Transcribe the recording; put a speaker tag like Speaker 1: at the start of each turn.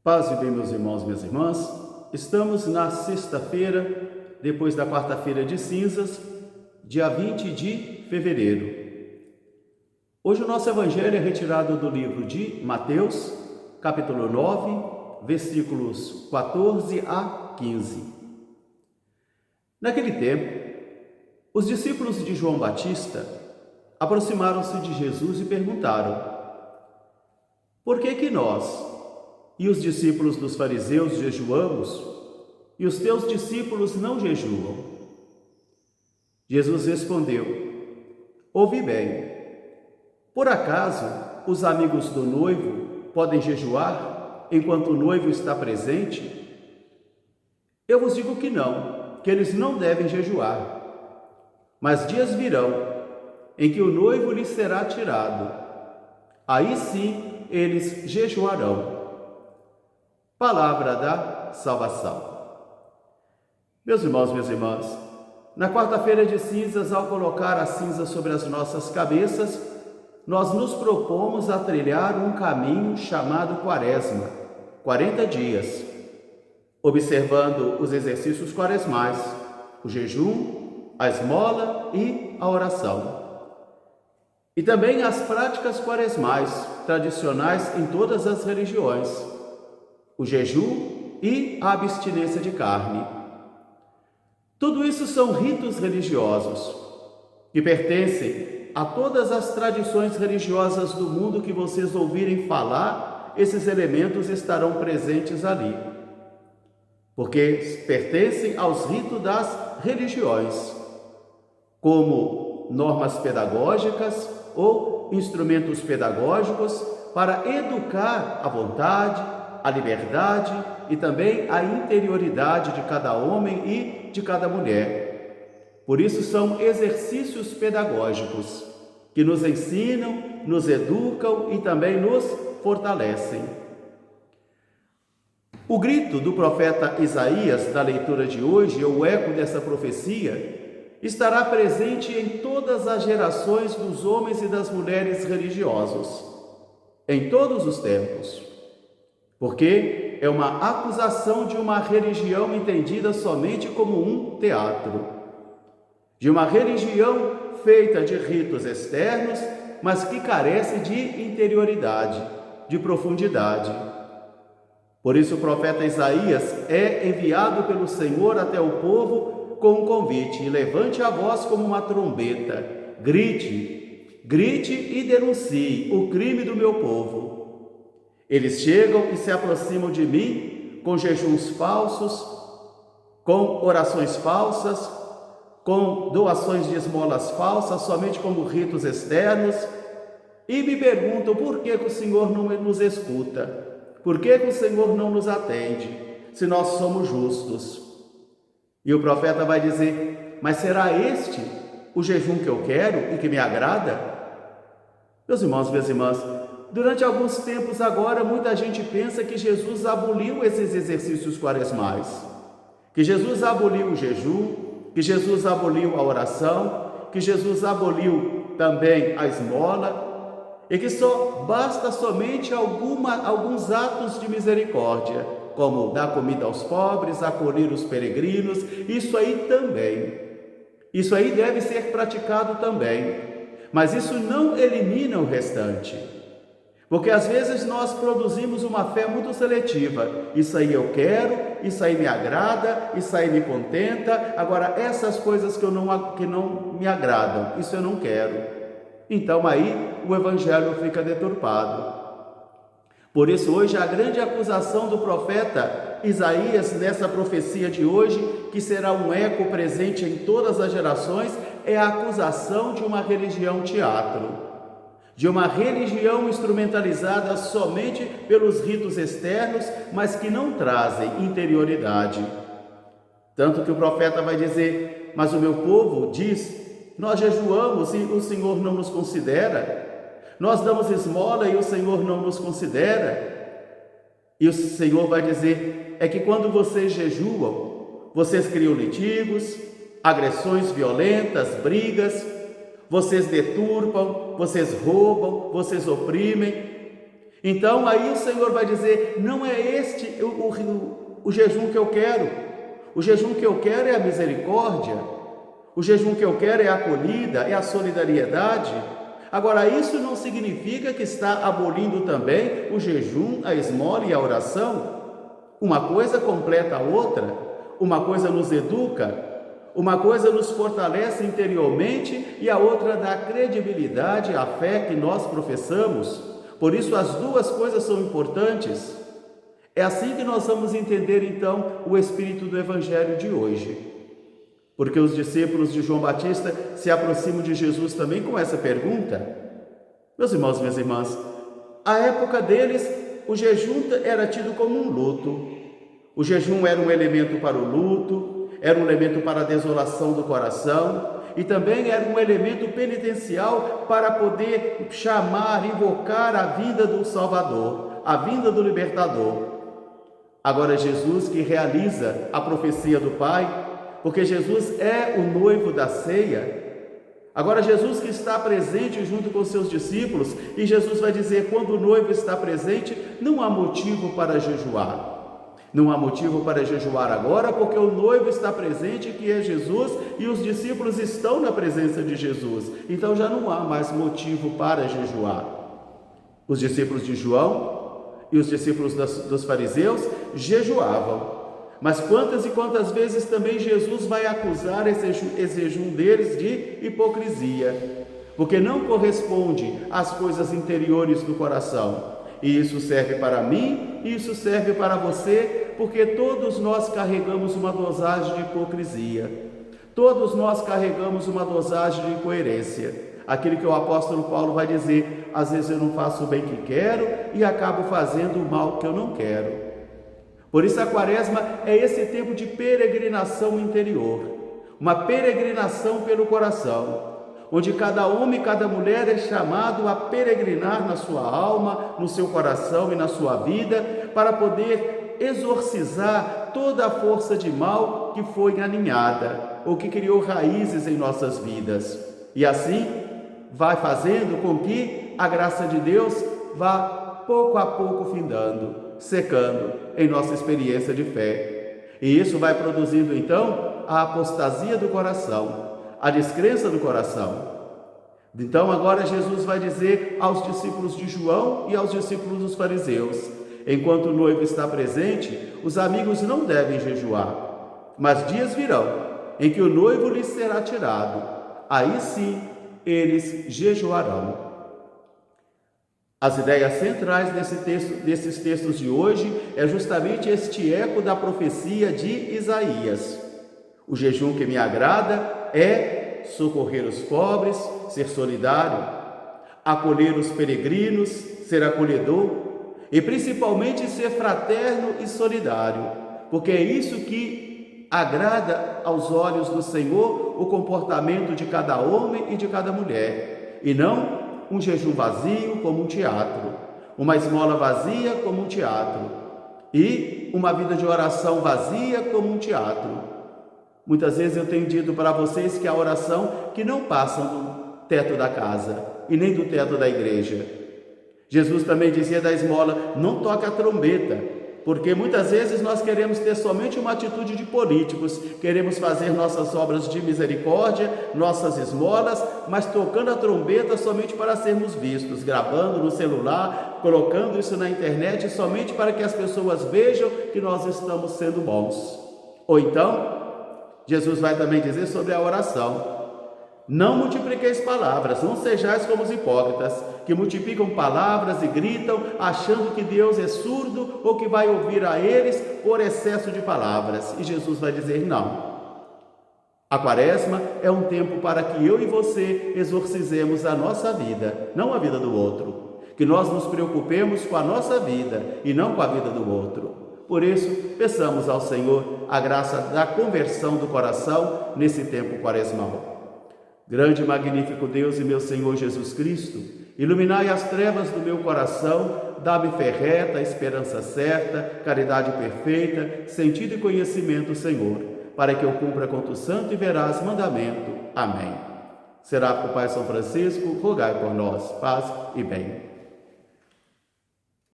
Speaker 1: Paz e bem, meus irmãos e minhas irmãs. Estamos na sexta-feira, depois da quarta-feira de cinzas, dia 20 de fevereiro. Hoje o nosso evangelho é retirado do livro de Mateus, capítulo 9, versículos 14 a 15. Naquele tempo, os discípulos de João Batista aproximaram-se de Jesus e perguntaram: por que nós e os discípulos dos fariseus jejuamos, e os teus discípulos não jejuam? Jesus respondeu: ouvi bem. Por acaso os amigos do noivo podem jejuar enquanto o noivo está presente? Eu vos digo que não, que eles não devem jejuar. Mas dias virão em que o noivo lhes será tirado. Aí sim eles jejuarão. Palavra da salvação. Meus irmãos, minhas irmãs, na quarta-feira de cinzas, ao colocar a cinza sobre as nossas cabeças, nós nos propomos a trilhar um caminho chamado Quaresma, 40 dias, observando os exercícios quaresmais, o jejum, a esmola e a oração. E também as práticas quaresmais, tradicionais em todas as religiões, o jejum e a abstinência de carne. Tudo isso são ritos religiosos que pertencem a todas as tradições religiosas do mundo que vocês ouvirem falar. Esses elementos estarão presentes ali, porque pertencem aos ritos das religiões, como normas pedagógicas ou instrumentos pedagógicos para educar a vontade, a liberdade e também a interioridade de cada homem e de cada mulher. Por isso são exercícios pedagógicos que nos ensinam, nos educam e também nos fortalecem. O grito do profeta Isaías da leitura de hoje, o eco dessa profecia, estará presente em todas as gerações dos homens e das mulheres religiosos, em todos os tempos. Porque é uma acusação de uma religião entendida somente como um teatro, de uma religião feita de ritos externos, mas que carece de interioridade, de profundidade. Por isso o profeta Isaías é enviado pelo Senhor até o povo com um convite: e levante a voz como uma trombeta, grite e denuncie o crime do meu povo. Eles chegam e se aproximam de mim com jejuns falsos, com orações falsas, com doações de esmolas falsas, somente como ritos externos, e me perguntam por que o Senhor não nos escuta, por que o Senhor não nos atende, se nós somos justos. E o profeta vai dizer: mas será este o jejum que eu quero e que me agrada? Meus irmãos, minhas irmãs, durante alguns tempos agora, muita gente pensa que Jesus aboliu esses exercícios quaresmais, que Jesus aboliu o jejum, que Jesus aboliu a oração, que Jesus aboliu também a esmola, e que só basta somente alguns atos de misericórdia, como dar comida aos pobres, acolher os peregrinos. Isso aí deve ser praticado também, mas isso não elimina o restante. Porque às vezes nós produzimos uma fé muito seletiva. Isso aí eu quero, isso aí me agrada, isso aí me contenta. Agora essas coisas que não me agradam, isso eu não quero. Então aí o evangelho fica deturpado. Por isso hoje a grande acusação do profeta Isaías nessa profecia de hoje, que será um eco presente em todas as gerações, é a acusação de uma religião teatro, de uma religião instrumentalizada somente pelos ritos externos, mas que não trazem interioridade. Tanto que o profeta vai dizer: mas o meu povo diz, nós jejuamos e o Senhor não nos considera, nós damos esmola e o Senhor não nos considera. E o Senhor vai dizer: é que quando vocês jejuam, vocês criam litígios, agressões violentas, brigas, vocês deturpam, vocês roubam, vocês oprimem. Então aí o Senhor vai dizer: não é este o jejum que eu quero. O jejum que eu quero é a misericórdia. O jejum que eu quero é a acolhida, é a solidariedade. Agora, isso não significa que está abolindo também o jejum, a esmola e a oração. Uma coisa completa a outra. Uma coisa nos educa, uma coisa nos fortalece interiormente e a outra dá credibilidade à fé que nós professamos. Por isso as duas coisas são importantes. É assim que nós vamos entender então o espírito do Evangelho de hoje. Porque os discípulos de João Batista se aproximam de Jesus também com essa pergunta. Meus irmãos, minhas irmãs, à época deles, o jejum era tido como um luto. O jejum era um elemento para o luto, era um elemento para a desolação do coração e também era um elemento penitencial para poder chamar, invocar a vinda do Salvador, a vinda do Libertador. Agora Jesus que realiza a profecia do Pai, porque Jesus é o noivo da ceia. Agora Jesus que está presente junto com seus discípulos, e Jesus vai dizer: quando o noivo está presente, não há motivo para jejuar. Não há motivo para jejuar agora, porque o noivo está presente, que é Jesus, e os discípulos estão na presença de Jesus. Então já não há mais motivo para jejuar. Os discípulos de João e os discípulos dos fariseus jejuavam. Mas quantas e quantas vezes também Jesus vai acusar esse jejum deles de hipocrisia, porque não corresponde às coisas interiores do coração. E isso serve para mim, e isso serve para você, porque todos nós carregamos uma dosagem de hipocrisia. Todos nós carregamos uma dosagem de incoerência. Aquilo que o apóstolo Paulo vai dizer: às vezes eu não faço o bem que quero e acabo fazendo o mal que eu não quero. Por isso a quaresma é esse tempo de peregrinação interior, uma peregrinação pelo coração, onde cada homem e cada mulher é chamado a peregrinar na sua alma, no seu coração e na sua vida, para poder exorcizar toda a força de mal que foi aninhada, ou que criou raízes em nossas vidas. E assim vai fazendo com que a graça de Deus vá pouco a pouco findando, secando em nossa experiência de fé. E isso vai produzindo então a apostasia do coração, a descrença do coração. Então agora Jesus vai dizer aos discípulos de João e aos discípulos dos fariseus: enquanto o noivo está presente, os amigos não devem jejuar, mas dias virão em que o noivo lhes será tirado, aí sim eles jejuarão. As ideias centrais desses textos de hoje é justamente este eco da profecia de Isaías. O jejum que me agrada é socorrer os pobres, ser solidário, acolher os peregrinos, ser acolhedor e principalmente ser fraterno e solidário, porque é isso que agrada aos olhos do Senhor o comportamento de cada homem e de cada mulher, e não um jejum vazio como um teatro, uma esmola vazia como um teatro e uma vida de oração vazia como um teatro. Muitas vezes eu tenho dito para vocês que a oração que não passa do teto da casa e nem do teto da igreja. Jesus também dizia da esmola: não toque a trombeta, porque muitas vezes nós queremos ter somente uma atitude de políticos, queremos fazer nossas obras de misericórdia, nossas esmolas, mas tocando a trombeta somente para sermos vistos, gravando no celular, colocando isso na internet somente para que as pessoas vejam que nós estamos sendo bons. Ou então, Jesus vai também dizer sobre a oração: não multipliqueis palavras, não sejais como os hipócritas, que multiplicam palavras e gritam, achando que Deus é surdo ou que vai ouvir a eles por excesso de palavras. E Jesus vai dizer: não. A quaresma é um tempo para que eu e você exorcizemos a nossa vida, não a vida do outro. Que nós nos preocupemos com a nossa vida e não com a vida do outro. Por isso, peçamos ao Senhor a graça da conversão do coração nesse tempo quaresmal. Grande e magnífico Deus e meu Senhor Jesus Cristo, iluminai as trevas do meu coração, dá-me fé reta, esperança certa, caridade perfeita, sentido e conhecimento, Senhor, para que eu cumpra com tu santo e veraz mandamento. Amém. Será com o Pai São Francisco, rogai por nós, paz e bem.